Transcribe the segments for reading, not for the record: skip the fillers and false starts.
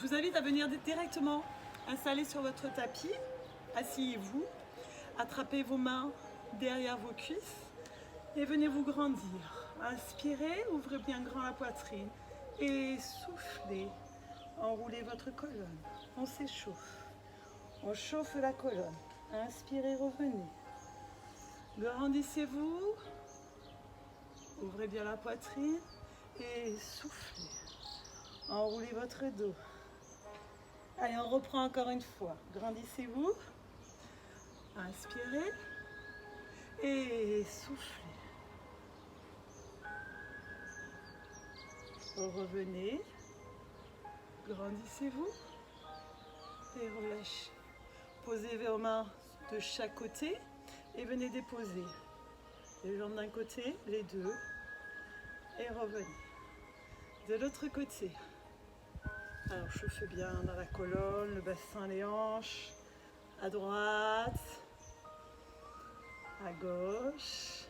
vous invite à venir directement installer sur votre tapis. Asseyez-vous, attrapez vos mains derrière vos cuisses et venez vous grandir. Inspirez, ouvrez bien grand la poitrine et soufflez. Enroulez votre colonne, on s'échauffe. On chauffe la colonne. Inspirez, revenez. Grandissez-vous. Ouvrez bien la poitrine et soufflez. Enroulez votre dos. Allez, on reprend encore une fois. Grandissez-vous. Inspirez et soufflez. Revenez. Grandissez-vous et relâchez. Posez vos mains de chaque côté et venez déposer les jambes d'un côté, les deux, et revenez. De l'autre côté. Alors chauffez bien dans la colonne, le bassin, les hanches, à droite, à gauche.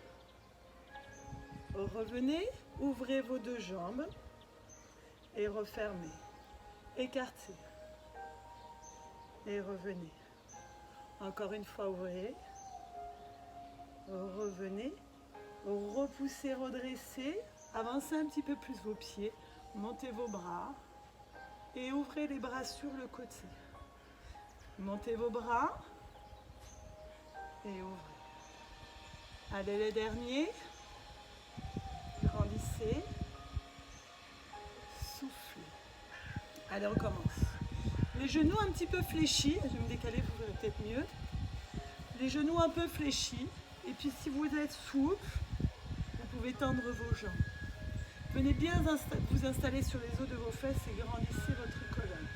Revenez, ouvrez vos deux jambes et refermez. Écartez et revenez. Encore une fois, ouvrez, revenez, repoussez, redressez, avancez un petit peu plus vos pieds, montez vos bras et ouvrez les bras sur le côté. Montez vos bras et ouvrez. Allez, les derniers, grandissez, soufflez. Allez, on commence. Les genoux un petit peu fléchis, je vais me décaler, vous verrez peut-être mieux. Les genoux un peu fléchis, et puis si vous êtes souple, vous pouvez tendre vos jambes. Venez bien vous installer sur les os de vos fesses et grandissez votre colonne.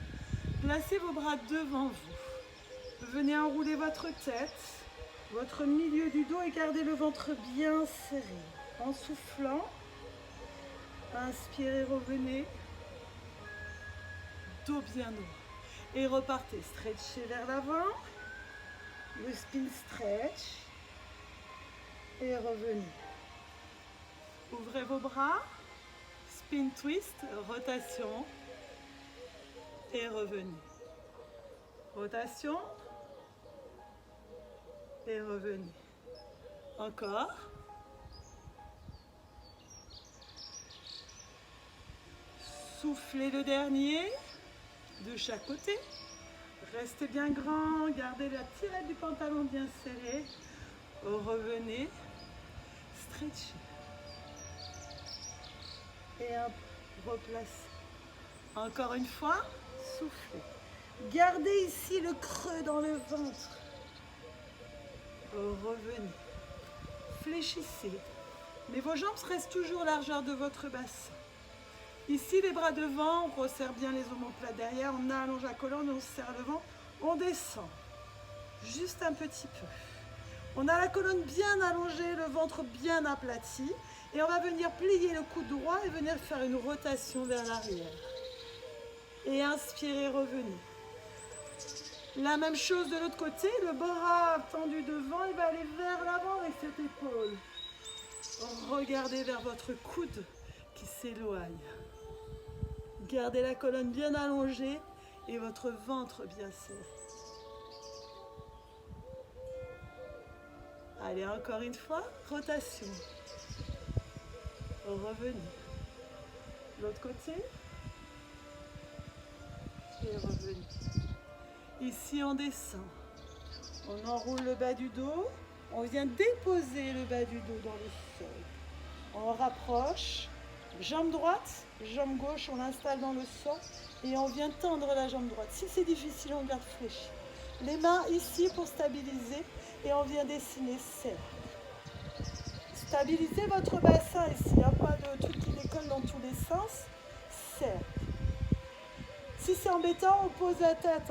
Placez vos bras devant vous. Venez enrouler votre tête, votre milieu du dos et gardez le ventre bien serré. En soufflant, inspirez, revenez, dos bien haut. Et repartez, stretchez vers l'avant, le spin stretch, et revenez. Ouvrez vos bras, spin twist, rotation, et revenez. Rotation, et revenez. Encore. Soufflez le dernier. De chaque côté. Restez bien grand, gardez la tirette du pantalon bien serrée. Revenez, stretchez. Et hop, replacez. Encore une fois, soufflez. Gardez ici le creux dans le ventre. Revenez. Fléchissez. Mais vos jambes restent toujours largeur de votre bassin. Ici, les bras devant, on resserre bien les omoplates derrière, on allonge la colonne, on serre le ventre, on descend. Juste un petit peu. On a la colonne bien allongée, le ventre bien aplati. Et on va venir plier le coude droit et venir faire une rotation vers l'arrière. Et inspirez, revenez. La même chose de l'autre côté, le bras tendu devant, il va aller vers l'avant avec cette épaule. Regardez vers votre coude qui s'éloigne. Gardez la colonne bien allongée et votre ventre bien serré. Allez, encore une fois, rotation. Revenez. L'autre côté. Et revenez. Ici, on descend. On enroule le bas du dos. On vient déposer le bas du dos dans le sol. On rapproche. Jambe droite, jambe gauche, on l'installe dans le sol et on vient tendre la jambe droite. Si c'est difficile, on garde fléchi. Les mains ici pour stabiliser et on vient dessiner cercle. Stabilisez votre bassin ici, il n'y a pas de truc qui décolle dans tous les sens. Cercle. Si c'est embêtant, on pose la tête.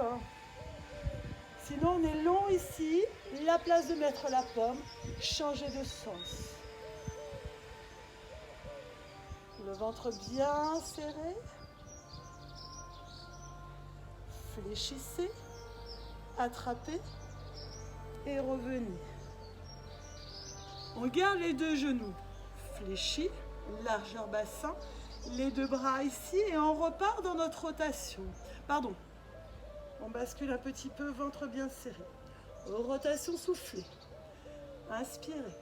Sinon, on est long ici. La place de mettre la pomme, changez de sens. Le ventre bien serré. Fléchissez, attrapez et revenez. On garde les deux genoux fléchis, largeur bassin. les deux bras ici et on repart dans notre rotation. Pardon, on bascule un petit peu, ventre bien serré. Rotation soufflée. Inspirez,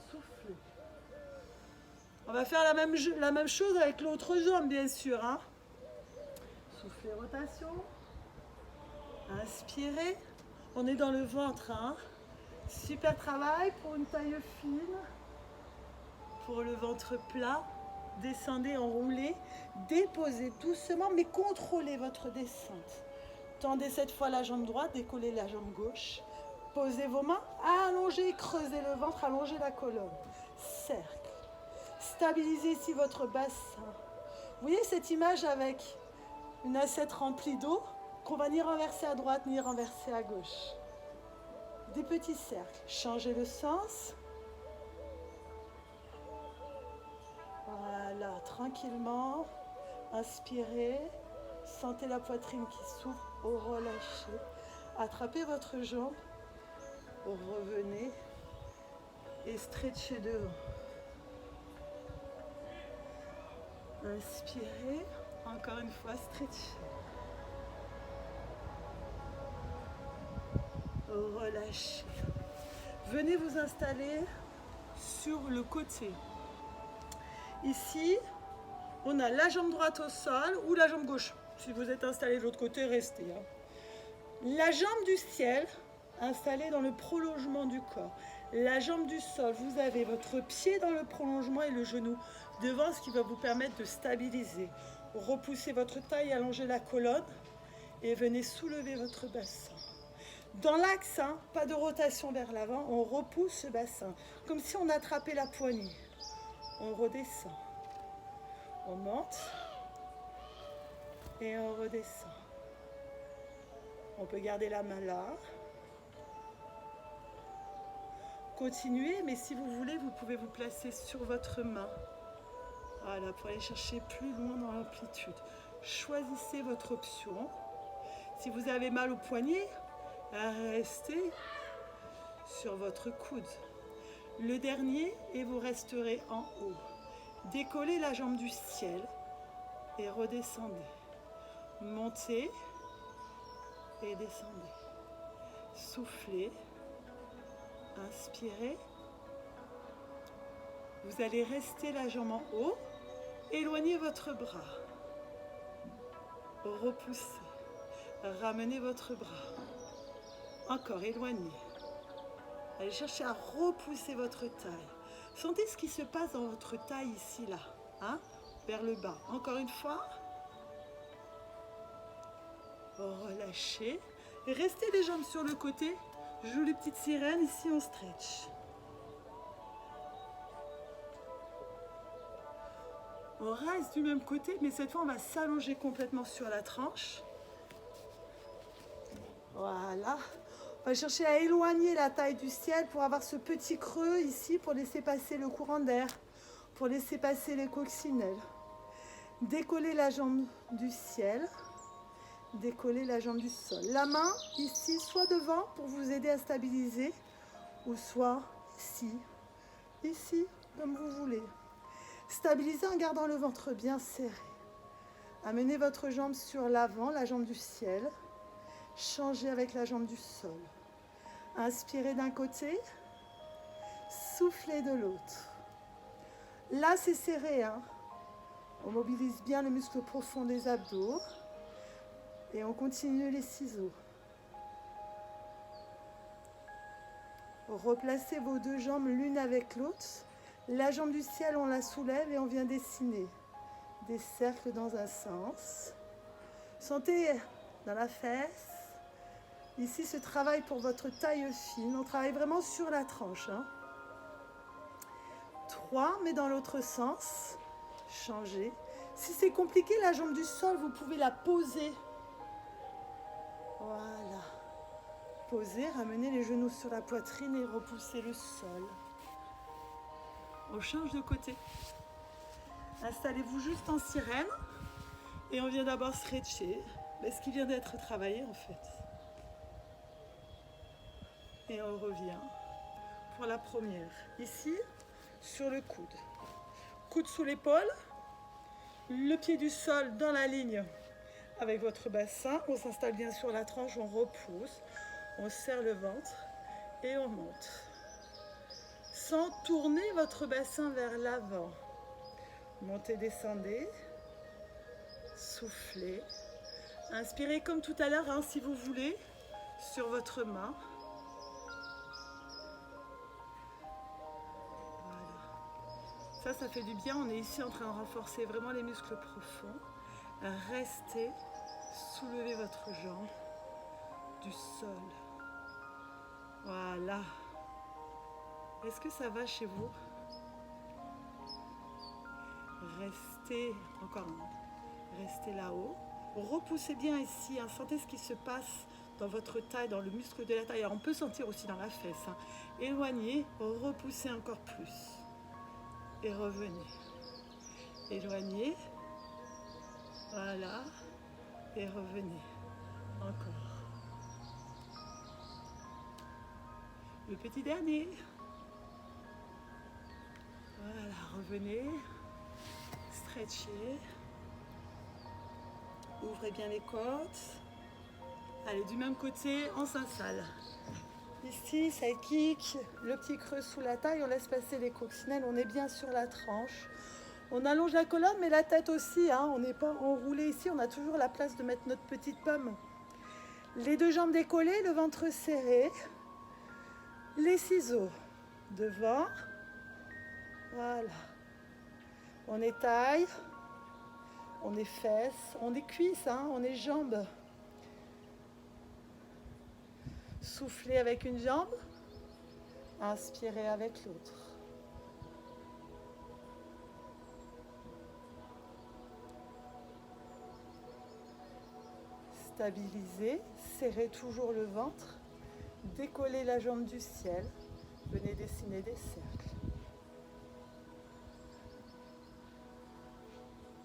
soufflez. On va faire la même chose avec l'autre jambe, bien sûr. Hein. Soufflez, rotation. Inspirez. On est dans le ventre. Hein. Super travail pour une taille fine. Pour le ventre plat. Descendez, enroulez. Déposez doucement, mais contrôlez votre descente. Tendez cette fois la jambe droite, décollez la jambe gauche. Posez vos mains, allongez, creusez le ventre, allongez la colonne. Cercle. Stabilisez ici votre bassin. Vous voyez cette image avec une assiette remplie d'eau qu'on va ni renverser à droite ni renverser à gauche. Des petits cercles. Changez le sens. Voilà, tranquillement. Inspirez. Sentez la poitrine qui s'ouvre. Relâchez. Attrapez votre jambe. Revenez. Et stretchez devant. Inspirez. Encore une fois, stretchez. Relâchez. Venez vous installer sur le côté. Ici, on a la jambe droite au sol ou la jambe gauche. Si vous êtes installé de l'autre côté, restez. Hein. La jambe du ciel, installée dans le prolongement du corps. La jambe du sol, vous avez votre pied dans le prolongement et le genou devant, ce qui va vous permettre de stabiliser. Repoussez votre taille, allongez la colonne et venez soulever votre bassin. Dans l'axe, hein, pas de rotation vers l'avant, on repousse ce bassin, comme si on attrapait la poignée. On redescend. On monte et on redescend. On peut garder la main là. Continuez, mais si vous voulez, vous pouvez vous placer sur votre main. Voilà, pour aller chercher plus loin dans l'amplitude. Choisissez votre option. Si vous avez mal au poignet, restez sur votre coude. Le dernier, et vous resterez en haut. Décollez la jambe du ciel et redescendez. Montez et descendez. Soufflez. Inspirez. Vous allez rester la jambe en haut. Éloignez votre bras. Repoussez. Ramenez votre bras. Encore, éloignez. Allez chercher à repousser votre taille. Sentez ce qui se passe dans votre taille ici, là. Hein, vers le bas. Encore une fois. Relâchez. Et restez les jambes sur le côté. Jolie petite sirène. Ici, on stretch. On reste du même côté, mais cette fois, on va s'allonger complètement sur la tranche. Voilà. On va chercher à éloigner la taille du ciel pour avoir ce petit creux ici pour laisser passer le courant d'air, pour laisser passer les coccinelles. Décoller la jambe du ciel, décoller la jambe du sol. La main ici, soit devant pour vous aider à stabiliser, ou soit ici, comme vous voulez. Stabilisez en gardant le ventre bien serré. Amenez votre jambe sur l'avant, la jambe du ciel. Changez avec la jambe du sol. Inspirez d'un côté, soufflez de l'autre. Là, c'est serré. Hein. On mobilise bien les muscles profonds des abdos. Et on continue les ciseaux. Replacez vos deux jambes l'une avec l'autre. La jambe du ciel, on la soulève et on vient dessiner des cercles dans un sens. Sentez dans la fesse. Ici, ce travail pour votre taille fine. On travaille vraiment sur la tranche. Hein. 3, mais dans l'autre sens. Changez. Si c'est compliqué, la jambe du sol, vous pouvez la poser. Voilà. Posez, ramenez les genoux sur la poitrine et repoussez le sol. On change de côté. Installez-vous juste en sirène. Et on vient d'abord stretcher. Ce qui vient d'être travaillé en fait. Et on revient pour la première. Ici, sur le coude. Coude sous l'épaule. le pied du sol dans la ligne avec votre bassin. On s'installe bien sur la tranche, on repousse, on serre le ventre et on monte. Sans tourner votre bassin vers l'avant. Montez, descendez, soufflez. Inspirez comme tout à l'heure, hein, si vous voulez, sur votre main. Voilà. Ça fait du bien. On est ici en train de renforcer vraiment les muscles profonds. Restez, soulevez votre jambe du sol. Voilà. Est-ce que ça va chez vous? Restez, encore un. Restez là-haut. Repoussez bien ici, hein. Sentez ce qui se passe dans votre taille, dans le muscle de la taille. Alors, on peut sentir aussi dans la fesse. Hein. Éloignez, repoussez encore plus. Et revenez. Éloignez. Voilà. Et revenez. Encore. Le petit dernier. Voilà, revenez. Stretchez. Ouvrez bien les côtes. Allez, du même côté, on s'installe. Ici, side kick, le petit creux sous la taille, on laisse passer les coccinelles, on est bien sur la tranche. On allonge la colonne, mais la tête aussi, hein. On n'est pas enroulé ici, on a toujours la place de mettre notre petite pomme. Les deux jambes décollées, le ventre serré. Les ciseaux devant. Voilà. On est taille, on est fesses, on est cuisses, hein, on est jambes. Soufflez avec une jambe, inspirez avec l'autre. Stabilisez, serrez toujours le ventre, décollez la jambe du ciel, venez dessiner des cercles.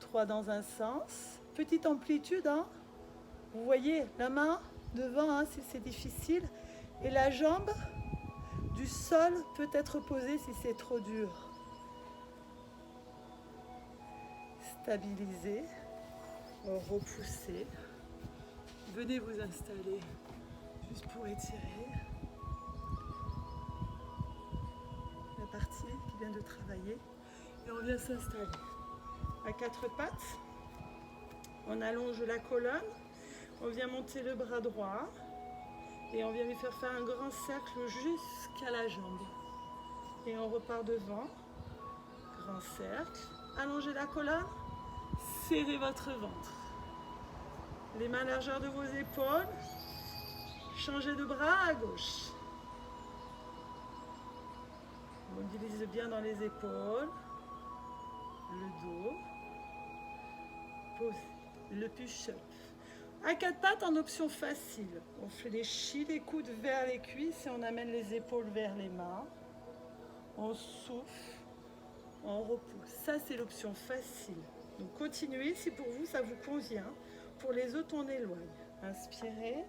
3 dans un sens, petite amplitude, hein. Vous voyez la main devant, hein, si c'est difficile, et la jambe du sol peut être posée si c'est trop dur. Stabilisez, repoussez, venez vous installer juste pour étirer la partie qui vient de travailler et on vient s'installer à 4 pattes. On allonge la colonne. On vient monter le bras droit et on vient lui faire un grand cercle jusqu'à la jambe. Et on repart devant, grand cercle, allongez la colonne, serrez votre ventre. Les mains à la largeur de vos épaules, changez de bras à gauche. Mobilise bien dans les épaules, le dos, posez le push-up. À 4 pattes en option facile. On fléchit les coudes vers les cuisses et on amène les épaules vers les mains. On souffle, on repousse. Ça, c'est l'option facile. Donc, continuez si pour vous, ça vous convient. Pour les autres, on éloigne. Inspirez.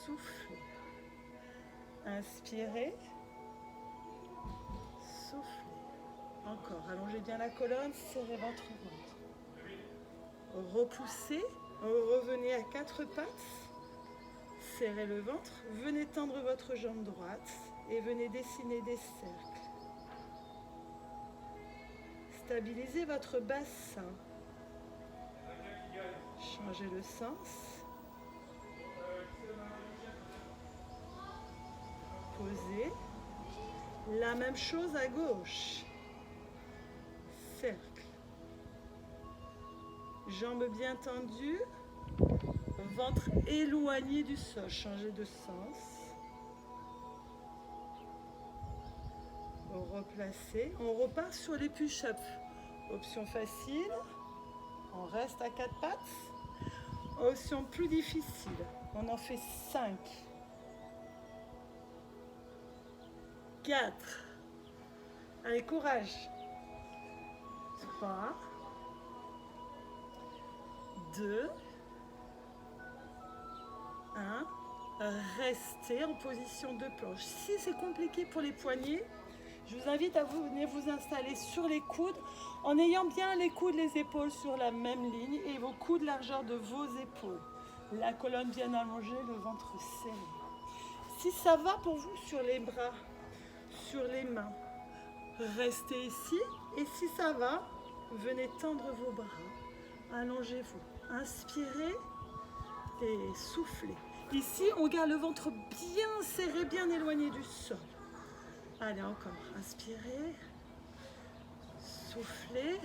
Soufflez. Inspirez. Soufflez. Encore. Allongez bien la colonne, serrez votre ventre. Repoussez, revenez à 4 pattes, serrez le ventre, venez tendre votre jambe droite et venez dessiner des cercles. Stabilisez votre bassin. Changez le sens. Posez. La même chose à gauche. Cercle. Jambes bien tendues, ventre éloigné du sol, changez de sens. Replacez, on repart sur les push-ups. Option facile, on reste à 4 pattes. Option plus difficile, on en fait 5. 4. Allez, courage. 3. 2, 1, restez en position de planche. Si c'est compliqué pour les poignets, Je vous invite à venir vous installer sur les coudes en ayant bien les coudes, les épaules sur la même ligne et vos coudes largeur de vos épaules. La colonne bien allongée, le ventre serré. Si ça va pour vous, sur les bras, sur les mains, restez ici. Et si ça va, venez tendre vos bras. Allongez-vous. Inspirez et soufflez. Ici, on garde le ventre bien serré, bien éloigné du sol. Allez, encore. Inspirez. Soufflez.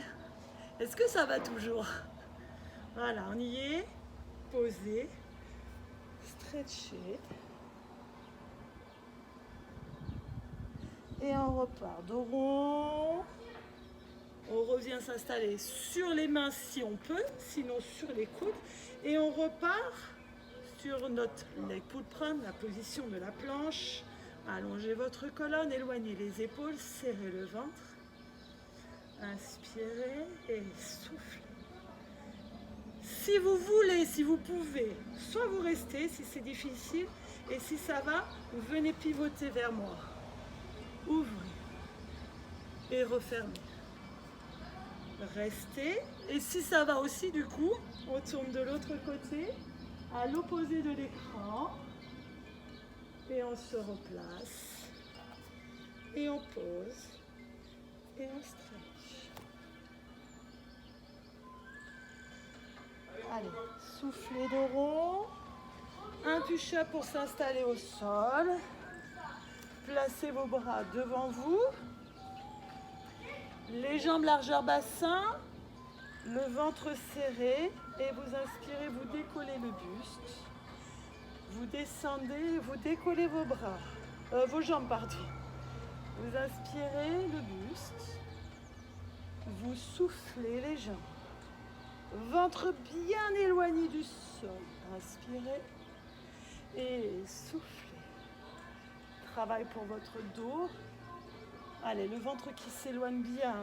Est-ce que ça va toujours? Voilà, on y est. Posez. Stretchez. Et on repart dos rond. On revient s'installer sur les mains si on peut, sinon sur les coudes. Et on repart sur notre leg pull prendre la position de la planche. Allongez votre colonne, éloignez les épaules, serrez le ventre. Inspirez et soufflez. Si vous voulez, si vous pouvez, soit vous restez si c'est difficile. Et si ça va, venez pivoter vers moi. Ouvrez et refermez. Restez. Et si ça va aussi, du coup, on tourne de l'autre côté, à l'opposé de l'écran. Et on se replace. Et on pose. Et on stretch. Allez, soufflez dos rond. Un push-up pour s'installer au sol. Placez vos bras devant vous. Les jambes largeur bassin. Le ventre serré. Et vous inspirez, vous décollez le buste. Vous descendez, vous décollez vos bras. Vos jambes, pardon. Vous inspirez le buste. Vous soufflez les jambes. Ventre bien éloigné du sol. Inspirez et soufflez. Travail pour votre dos. Allez, le ventre qui s'éloigne bien.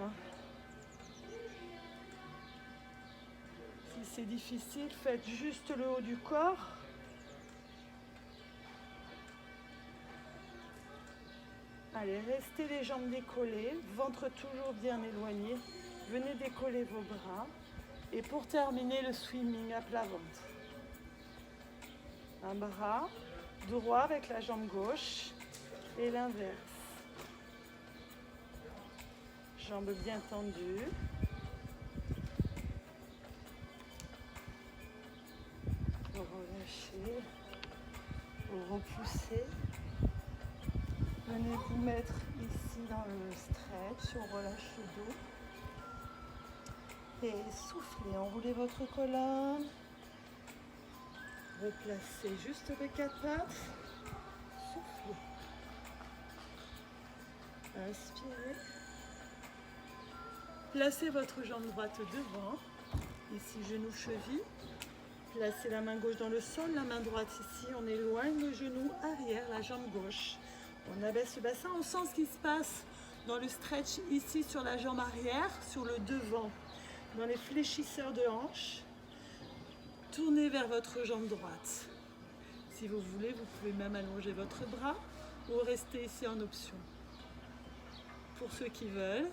Si c'est difficile, faites juste le haut du corps. Allez, restez les jambes décollées, ventre toujours bien éloigné. Venez décoller vos bras. Et pour terminer, le swimming à plat ventre. Un bras droit avec la jambe gauche et l'inverse. Jambes bien tendues. Vous relâchez, vous repoussez. Venez vous mettre ici dans le stretch, on relâche le dos. Et soufflez, enroulez votre colonne. Replacez juste les quatre pattes. Soufflez. Inspirez. Placez votre jambe droite devant. Ici, genou, cheville. Placez la main gauche dans le sol, la main droite ici. On éloigne le genou arrière, la jambe gauche. On abaisse le bassin. On sent ce qui se passe dans le stretch ici sur la jambe arrière, sur le devant. Dans les fléchisseurs de hanches, tournez vers votre jambe droite. Si vous voulez, vous pouvez même allonger votre bras ou rester ici en option. Pour ceux qui veulent,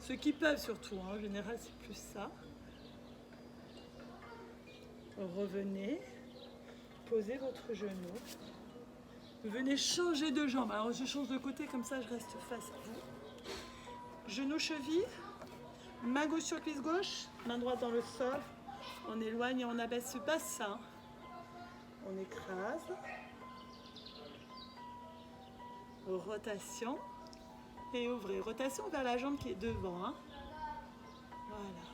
ceux qui peuvent surtout, en général c'est plus ça. Revenez, posez votre genou. Venez changer de jambe. Alors je change de côté, comme ça je reste face à vous. Genou, cheville. Main gauche sur cuisse gauche, main droite dans le sol. On éloigne et on abaisse le bassin. On écrase. Rotation. Et ouvrez. Rotation vers la jambe qui est devant. Hein. Voilà.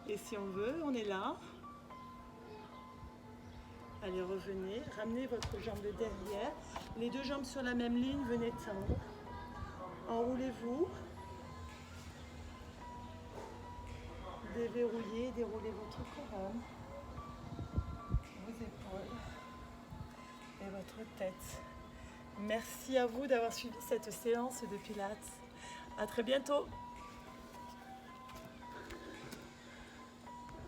Et si on veut, on est là. Allez, revenez. Ramenez votre jambe de derrière. Les deux jambes sur la même ligne, venez tendre. Enroulez-vous, déverrouillez, déroulez votre colonne, vos épaules et votre tête. Merci à vous d'avoir suivi cette séance de Pilates. À très bientôt.